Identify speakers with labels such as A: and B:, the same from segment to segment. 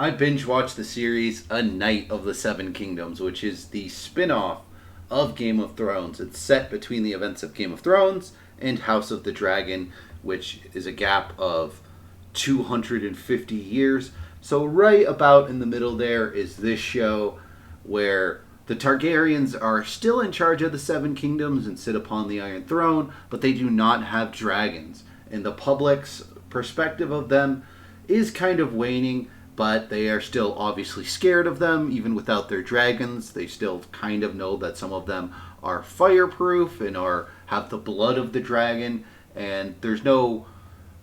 A: I binge watched the series A Knight of the Seven Kingdoms, which is the spin off of Game of Thrones. It's set between the events of Game of Thrones and House of the Dragon, which is a gap of 250 years. So, right about in the middle there is this show where the Targaryens are still in charge of the Seven Kingdoms and sit upon the Iron Throne, but they do not have dragons. And the public's perspective of them is kind of waning, but they are still obviously scared of them, even without their dragons. They still kind of know that some of them are fireproof and have the blood of the dragon, and there's no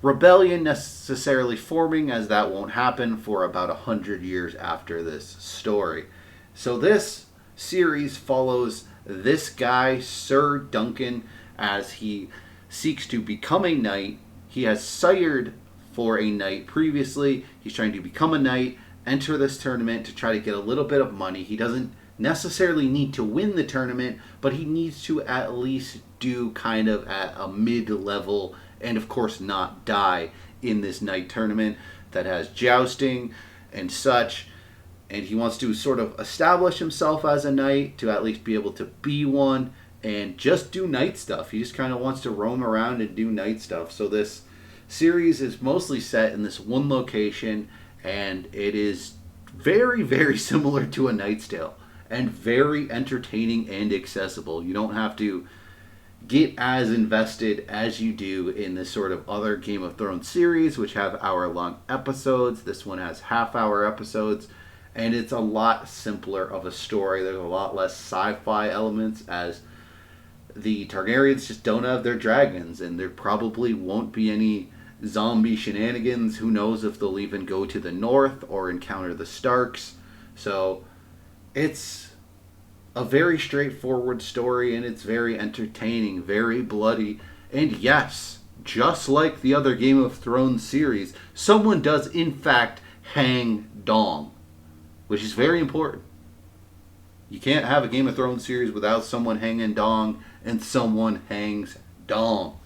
A: rebellion necessarily forming, as that won't happen for about 100 years after this story. So this series follows this guy, Sir Duncan, as he seeks to become a knight. He has sired for a knight previously. He's trying to become a knight, enter this tournament to try to get a little bit of money. He doesn't necessarily need to win the tournament, but he needs to at least do kind of at a mid-level, and of course not die in this knight tournament that has jousting and such. And he wants to sort of establish himself as a knight, to at least be able to be one and just do knight stuff. He just kind of wants to roam around and do knight stuff. So this series is mostly set in this one location, and it is very, very similar to A Knight's Tale, and very entertaining and accessible. You don't have to get as invested as you do in this sort of other Game of Thrones series, which have hour-long episodes. This one has half-hour episodes, and it's a lot simpler of a story. There's a lot less sci-fi elements, as the Targaryens just don't have their dragons, and there probably won't be any zombie shenanigans. Who knows if they'll even go to the north or encounter the Starks. So it's a very straightforward story, and it's very entertaining, very bloody, and yes, just like the other Game of Thrones series, someone does in fact hang Dong, which is very important. You can't have a Game of Thrones series without someone hanging Dong, and someone hangs Dong.